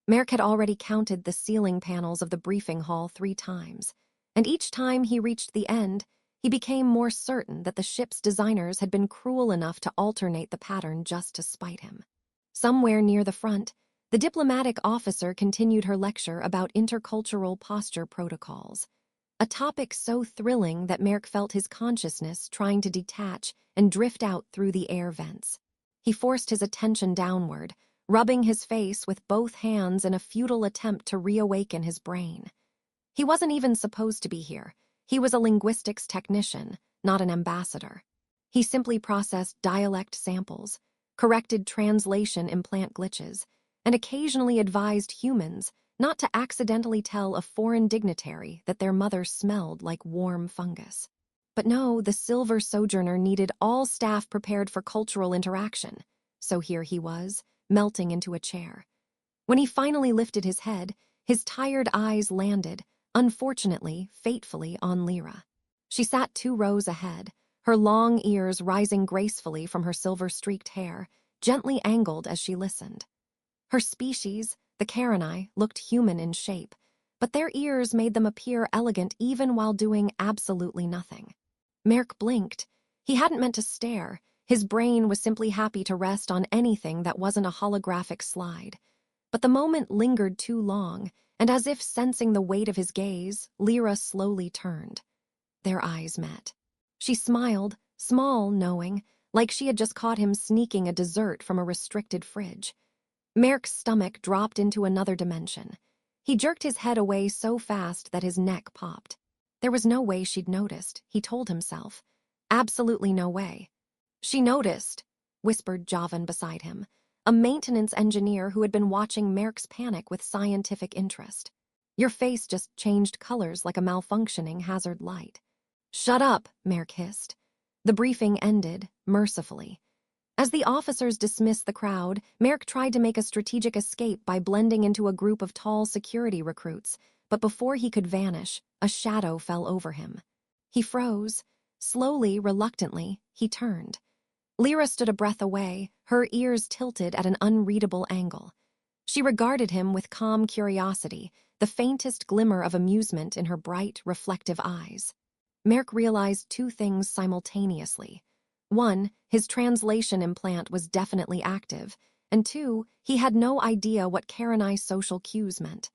Merrick had already counted the ceiling panels of the briefing hall 3 times, and each time he reached the end, he became more certain that the ship's designers had been cruel enough to alternate the pattern just to spite him. Somewhere near the front, the diplomatic officer continued her lecture about intercultural posture protocols, a topic so thrilling that Merrick felt his consciousness trying to detach and drift out through the air vents. He forced his attention downward, rubbing his face with both hands in a futile attempt to reawaken his brain. He wasn't even supposed to be here. He was a linguistics technician, not an ambassador. He simply processed dialect samples, corrected translation implant glitches, and occasionally advised humans not to accidentally tell a foreign dignitary that their mother smelled like warm fungus. But no, the Silver Sojourner needed all staff prepared for cultural interaction, so here he was, melting into a chair. When he finally lifted his head, his tired eyes landed, unfortunately, fatefully, on Lyra. She sat 2 rows ahead, her long ears rising gracefully from her silver-streaked hair, gently angled as she listened. Her species, the Karenai, looked human in shape, but their ears made them appear elegant even while doing absolutely nothing. Merrick blinked. He hadn't meant to stare. His brain was simply happy to rest on anything that wasn't a holographic slide. But the moment lingered too long, and as if sensing the weight of his gaze, Lyra slowly turned. Their eyes met. She smiled, small, knowing, like she had just caught him sneaking a dessert from a restricted fridge. Merrick's stomach dropped into another dimension. He jerked his head away so fast that his neck popped. There was no way she'd noticed, he told himself. Absolutely no way. She noticed, whispered Javan beside him, a maintenance engineer who had been watching Merrick's panic with scientific interest. Your face just changed colors like a malfunctioning hazard light. Shut up, Merrick hissed. The briefing ended, mercifully. As the officers dismissed the crowd, Merrick tried to make a strategic escape by blending into a group of tall security recruits, but before he could vanish, a shadow fell over him. He froze. Slowly, reluctantly, he turned. Lyra stood a breath away, her ears tilted at an unreadable angle. She regarded him with calm curiosity, the faintest glimmer of amusement in her bright, reflective eyes. Merrick realized 2 things simultaneously. 1, his translation implant was definitely active, and 2, he had no idea what Karenai social cues meant.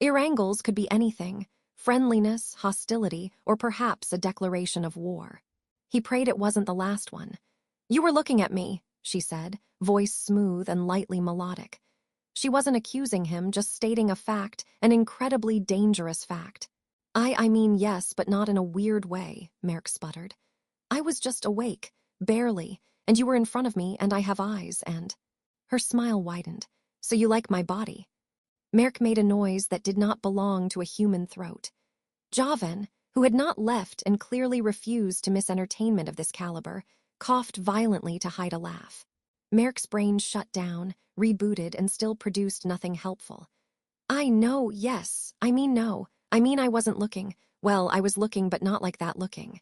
Irangles could be anything, friendliness, hostility, or perhaps a declaration of war. He prayed it wasn't the last one. You were looking at me, she said, voice smooth and lightly melodic. She wasn't accusing him, just stating a fact, an incredibly dangerous fact. I mean yes, but not in a weird way, Merrick sputtered. I was just awake, barely, and you were in front of me and I have eyes and... Her smile widened. So you like my body? Merrick made a noise that did not belong to a human throat. Javan, who had not left and clearly refused to miss entertainment of this caliber, coughed violently to hide a laugh. Merrick's brain shut down, rebooted, and still produced nothing helpful. I know, yes. I mean no. I mean I wasn't looking. Well, I was looking but not like that looking.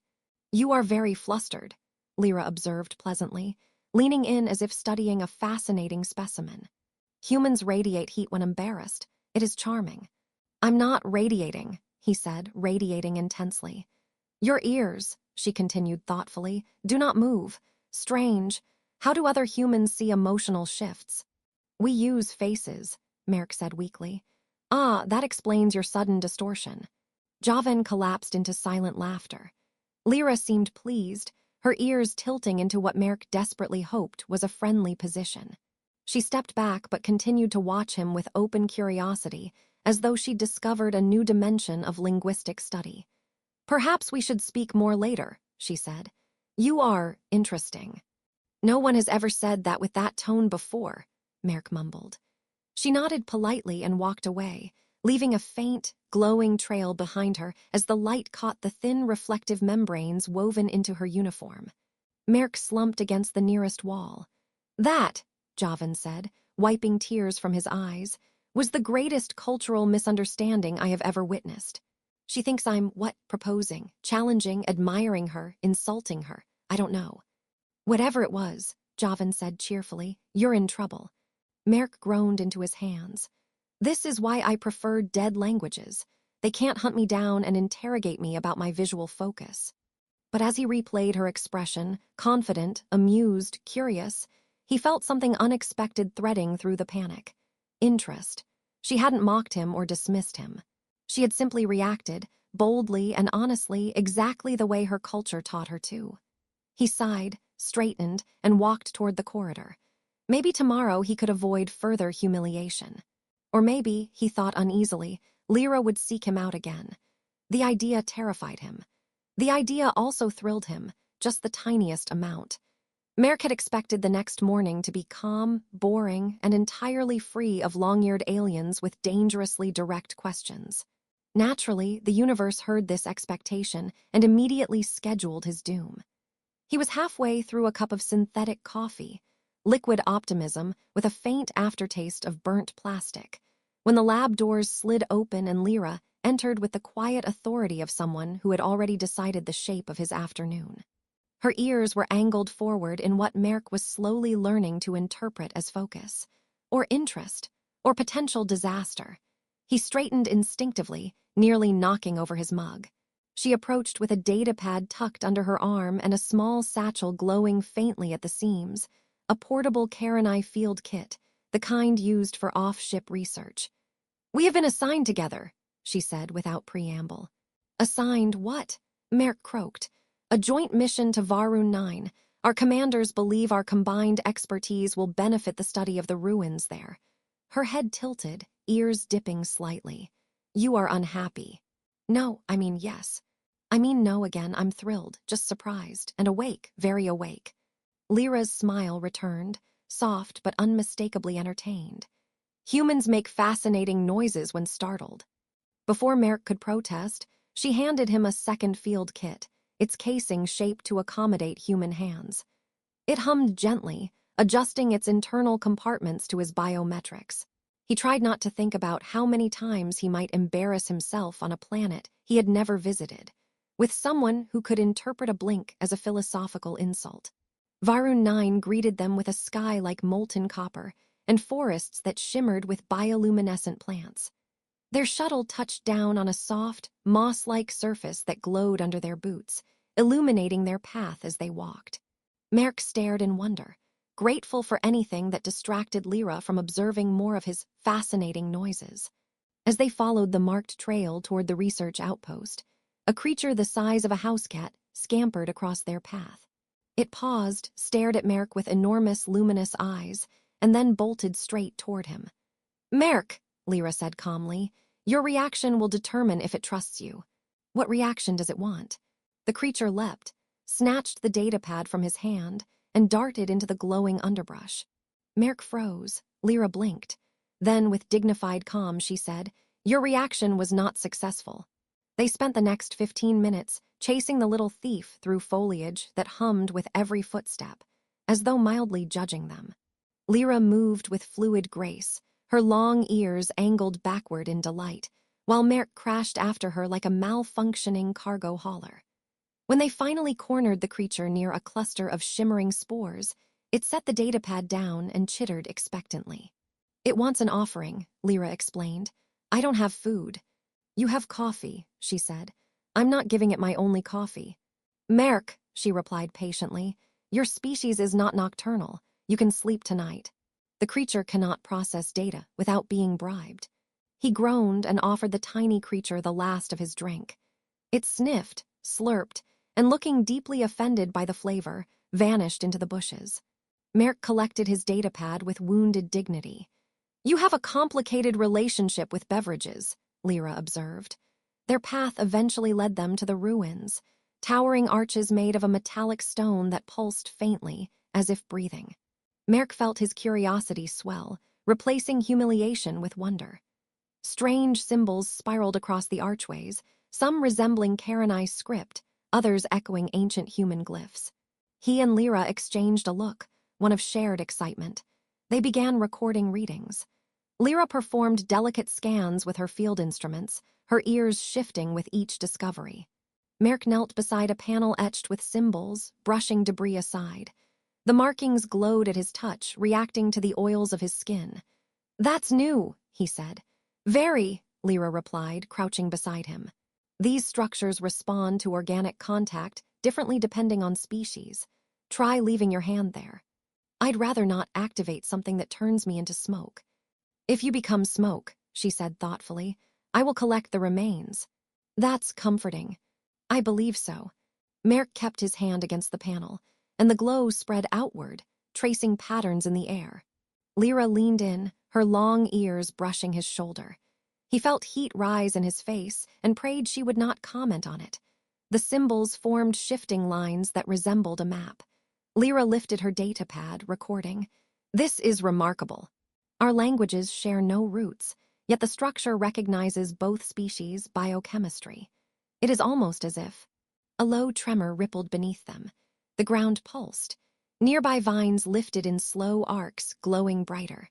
You are very flustered, Lyra observed pleasantly, leaning in as if studying a fascinating specimen. Humans radiate heat when embarrassed. It is charming. I'm not radiating, he said, radiating intensely. Your ears, she continued thoughtfully, do not move. Strange. How do other humans see emotional shifts? We use faces, Merrick said weakly. Ah, that explains your sudden distortion. Javan collapsed into silent laughter. Lyra seemed pleased, her ears tilting into what Merrick desperately hoped was a friendly position. She stepped back but continued to watch him with open curiosity, as though she'd discovered a new dimension of linguistic study. Perhaps we should speak more later, she said. You are interesting. No one has ever said that with that tone before, Merrick mumbled. She nodded politely and walked away, leaving a faint, glowing trail behind her as the light caught the thin reflective membranes woven into her uniform. Merrick slumped against the nearest wall. That, Javan said, wiping tears from his eyes, was the greatest cultural misunderstanding I have ever witnessed. She thinks I'm, proposing, challenging, admiring her, insulting her. I don't know. Whatever it was, Javan said cheerfully, you're in trouble. Merrick groaned into his hands. This is why I prefer dead languages. They can't hunt me down and interrogate me about my visual focus. But as he replayed her expression, confident, amused, curious, he felt something unexpected threading through the panic. Interest. She hadn't mocked him or dismissed him. She had simply reacted, boldly and honestly, exactly the way her culture taught her to. He sighed, straightened, and walked toward the corridor. Maybe tomorrow he could avoid further humiliation. Or maybe, he thought uneasily, Lyra would seek him out again. The idea terrified him. The idea also thrilled him, just the tiniest amount. Merrick had expected the next morning to be calm, boring, and entirely free of long-eared aliens with dangerously direct questions. Naturally, the universe heard this expectation and immediately scheduled his doom. He was halfway through a cup of synthetic coffee, liquid optimism with a faint aftertaste of burnt plastic, when the lab doors slid open and Lyra entered with the quiet authority of someone who had already decided the shape of his afternoon. Her ears were angled forward in what Merrick was slowly learning to interpret as focus, or interest, or potential disaster. He straightened instinctively, nearly knocking over his mug. She approached with a datapad tucked under her arm and a small satchel glowing faintly at the seams, a portable Karen field kit, the kind used for off-ship research. "We have been assigned together," she said without preamble. "Assigned what?" Merrick croaked. "A joint mission to Varun 9. Our commanders believe our combined expertise will benefit the study of the ruins there." Her head tilted, ears dipping slightly. "You are unhappy." "No, I mean yes." "I mean no again, I'm thrilled, just surprised, and awake, very awake." Lyra's smile returned, soft but unmistakably entertained. "Humans make fascinating noises when startled." Before Merrick could protest, she handed him a second field kit, its casing shaped to accommodate human hands. It hummed gently, adjusting its internal compartments to his biometrics. He tried not to think about how many times he might embarrass himself on a planet he had never visited, with someone who could interpret a blink as a philosophical insult. Varun 9 greeted them with a sky like molten copper and forests that shimmered with bioluminescent plants. Their shuttle touched down on a soft, moss-like surface that glowed under their boots, illuminating their path as they walked. Merrick stared in wonder, grateful for anything that distracted Lyra from observing more of his fascinating noises. As they followed the marked trail toward the research outpost, a creature the size of a house cat scampered across their path. It paused, stared at Merrick with enormous, luminous eyes, and then bolted straight toward him. "Merrick," Lyra said calmly, "your reaction will determine if it trusts you." "What reaction does it want?" The creature leapt, snatched the datapad from his hand, and darted into the glowing underbrush. Merrick froze. Lyra blinked. Then, with dignified calm, she said, "Your reaction was not successful." They spent the next 15 minutes chasing the little thief through foliage that hummed with every footstep, as though mildly judging them. Lyra moved with fluid grace, her long ears angled backward in delight, while Merrick crashed after her like a malfunctioning cargo hauler. When they finally cornered the creature near a cluster of shimmering spores, it set the datapad down and chittered expectantly. "It wants an offering," Lyra explained. "I don't have food." "You have coffee," she said. "I'm not giving it my only coffee." "Merrick," she replied patiently, "your species is not nocturnal. You can sleep tonight." The creature cannot process data without being bribed. He groaned and offered the tiny creature the last of his drink. It sniffed, slurped, and looking deeply offended by the flavor, vanished into the bushes. Merrick collected his datapad with wounded dignity. "You have a complicated relationship with beverages," Lyra observed. Their path eventually led them to the ruins, towering arches made of a metallic stone that pulsed faintly, as if breathing. Merrick felt his curiosity swell, replacing humiliation with wonder. Strange symbols spiraled across the archways, some resembling Karen script, others echoing ancient human glyphs. He and Lyra exchanged a look, one of shared excitement. They began recording readings. Lyra performed delicate scans with her field instruments, her ears shifting with each discovery. Merrick knelt beside a panel etched with symbols, brushing debris aside. The markings glowed at his touch, reacting to the oils of his skin. "That's new," he said. Very, Lyra replied, crouching beside him. These structures respond to organic contact differently depending on species. Try leaving your hand there. I'd rather not activate something that turns me into smoke. If you become smoke, she said thoughtfully, I will collect the remains. That's comforting. I believe so. Merrick kept his hand against the panel, and the glow spread outward, tracing patterns in the air. Lyra leaned in, her long ears brushing his shoulder. He felt heat rise in his face and prayed she would not comment on it. The symbols formed shifting lines that resembled a map. Lyra lifted her datapad, recording. This is remarkable. Our languages share no roots, yet the structure recognizes both species' biochemistry. It is almost as if a low tremor rippled beneath them. The ground pulsed. Nearby vines lifted in slow arcs, glowing brighter.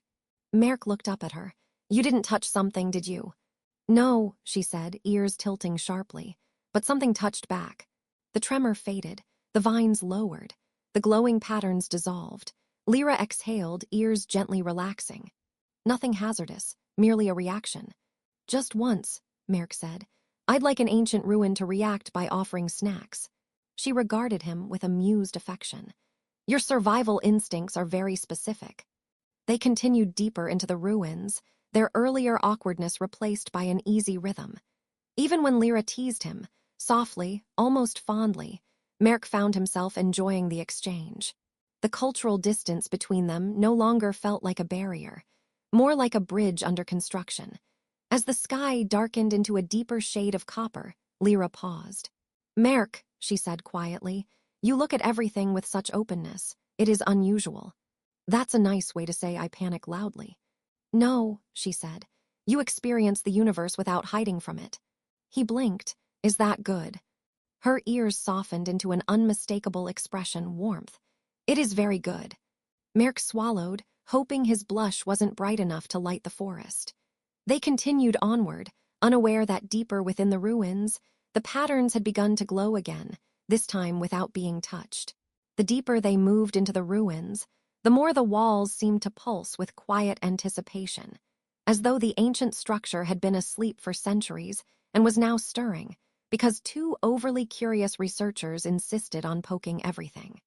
Merrick looked up at her. You didn't touch something, did you? No, she said, ears tilting sharply. But something touched back. The tremor faded. The vines lowered. The glowing patterns dissolved. Lyra exhaled, ears gently relaxing. Nothing hazardous, merely a reaction. Just once, Merrick said. I'd like an ancient ruin to react by offering snacks. She regarded him with amused affection. Your survival instincts are very specific. They continued deeper into the ruins, their earlier awkwardness replaced by an easy rhythm. Even when Lyra teased him, softly, almost fondly, Merrick found himself enjoying the exchange. The cultural distance between them no longer felt like a barrier, more like a bridge under construction. As the sky darkened into a deeper shade of copper, Lyra paused. Merrick, she said quietly, you look at everything with such openness. It is unusual. That's a nice way to say I panic loudly. No, she said. You experience the universe without hiding from it. He blinked. Is that good? Her ears softened into an unmistakable expression, warmth. It is very good. Merrick swallowed, hoping his blush wasn't bright enough to light the forest. They continued onward, unaware that deeper within the ruins, the patterns had begun to glow again, this time without being touched. The deeper they moved into the ruins, the more the walls seemed to pulse with quiet anticipation, as though the ancient structure had been asleep for centuries and was now stirring, because two overly curious researchers insisted on poking everything.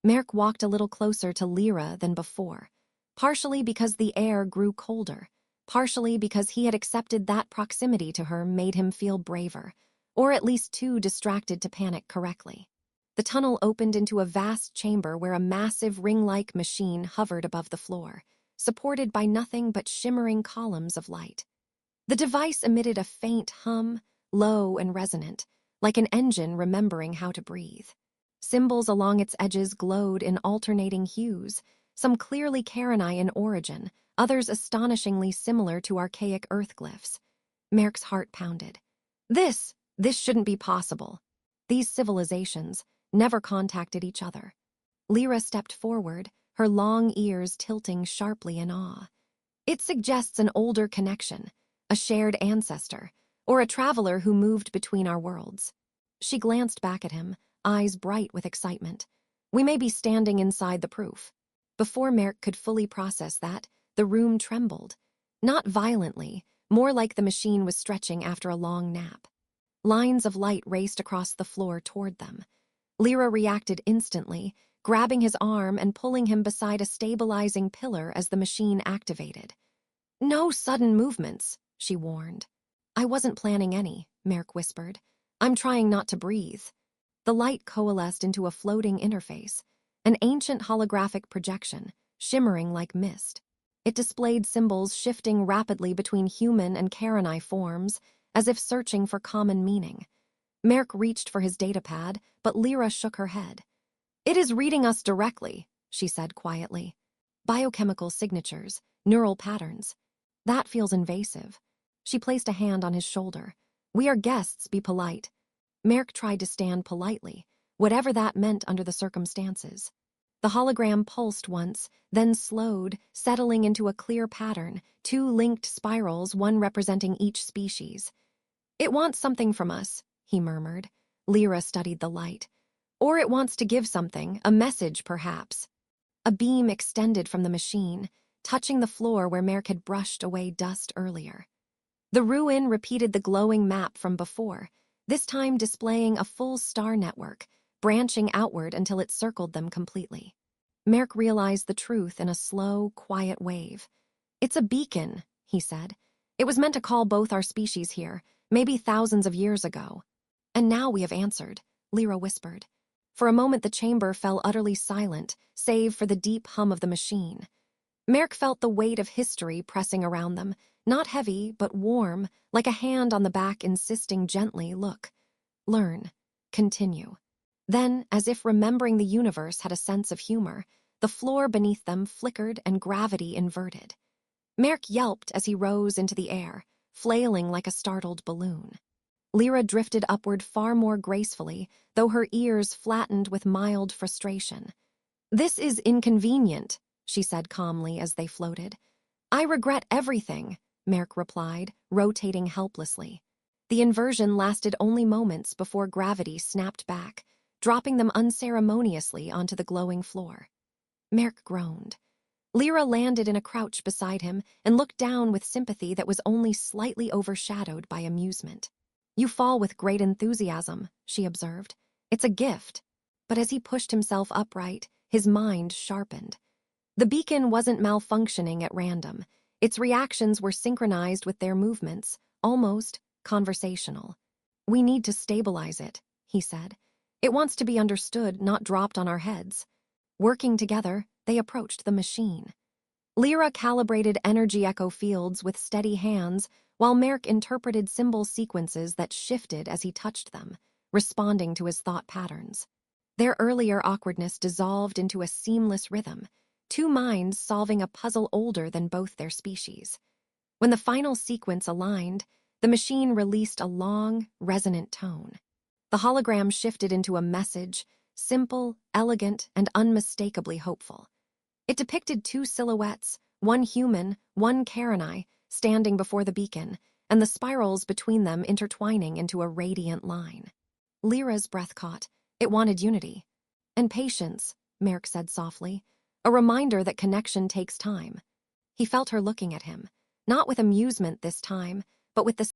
Merrick walked a little closer to Lyra than before, partially because the air grew colder, partially because he had accepted that proximity to her made him feel braver, or at least too distracted to panic correctly. The tunnel opened into a vast chamber where a massive ring-like machine hovered above the floor, supported by nothing but shimmering columns of light. The device emitted a faint hum, low and resonant, like an engine remembering how to breathe. Symbols along its edges glowed in alternating hues, some clearly Karenai in origin, others astonishingly similar to archaic earth glyphs. Merrick's heart pounded. This shouldn't be possible. These civilizations never contacted each other. Lyra stepped forward, her long ears tilting sharply in awe. It suggests an older connection, a shared ancestor, or a traveler who moved between our worlds. She glanced back at him, eyes bright with excitement. We may be standing inside the proof. Before Merrick could fully process that, the room trembled. Not violently, more like the machine was stretching after a long nap. Lines of light raced across the floor toward them. Lyra reacted instantly, grabbing his arm and pulling him beside a stabilizing pillar as the machine activated. No sudden movements, she warned. I wasn't planning any, Merrick whispered. I'm trying not to breathe. The light coalesced into a floating interface, an ancient holographic projection, shimmering like mist. It displayed symbols shifting rapidly between human and Karenai forms, as if searching for common meaning. Merrick reached for his datapad, but Lyra shook her head. It is reading us directly, she said quietly. Biochemical signatures, neural patterns. That feels invasive. She placed a hand on his shoulder. We are guests, be polite. Merrick tried to stand politely, whatever that meant under the circumstances. The hologram pulsed once, then slowed, settling into a clear pattern, two linked spirals, one representing each species. It wants something from us, he murmured. Lyra studied the light. Or it wants to give something, a message perhaps. A beam extended from the machine, touching the floor where Merrick had brushed away dust earlier. The ruin repeated the glowing map from before, this time displaying a full star network, branching outward until it circled them completely. Merk realized the truth in a slow, quiet wave. "It's a beacon," he said. "It was meant to call both our species here, maybe thousands of years ago." "And now we have answered," Lyra whispered. For a moment the chamber fell utterly silent, save for the deep hum of the machine. Merk felt the weight of history pressing around them, not heavy, but warm, like a hand on the back insisting gently, "Look, learn, continue." Then, as if remembering the universe had a sense of humor, the floor beneath them flickered and gravity inverted. Merk yelped as he rose into the air, flailing like a startled balloon. Lyra drifted upward far more gracefully, though her ears flattened with mild frustration. "This is inconvenient," she said calmly as they floated. "I regret everything," Merk replied, rotating helplessly. The inversion lasted only moments before gravity snapped back, dropping them unceremoniously onto the glowing floor. Merk groaned. Lyra landed in a crouch beside him and looked down with sympathy that was only slightly overshadowed by amusement. "You fall with great enthusiasm," she observed. "It's a gift." But as he pushed himself upright, his mind sharpened. The beacon wasn't malfunctioning at random. Its reactions were synchronized with their movements, almost conversational. "We need to stabilize it," he said. "It wants to be understood, not dropped on our heads." Working together, they approached the machine. Lyra calibrated energy echo fields with steady hands, while Merk interpreted symbol sequences that shifted as he touched them, responding to his thought patterns. Their earlier awkwardness dissolved into a seamless rhythm, two minds solving a puzzle older than both their species. When the final sequence aligned, the machine released a long, resonant tone. The hologram shifted into a message, simple, elegant, and unmistakably hopeful. It depicted two silhouettes, one human, one Karenai, standing before the beacon, and the spirals between them intertwining into a radiant line. Lyra's breath caught. It wanted unity. "And patience," Merk said softly, "a reminder that connection takes time." He felt her looking at him, not with amusement this time, but with the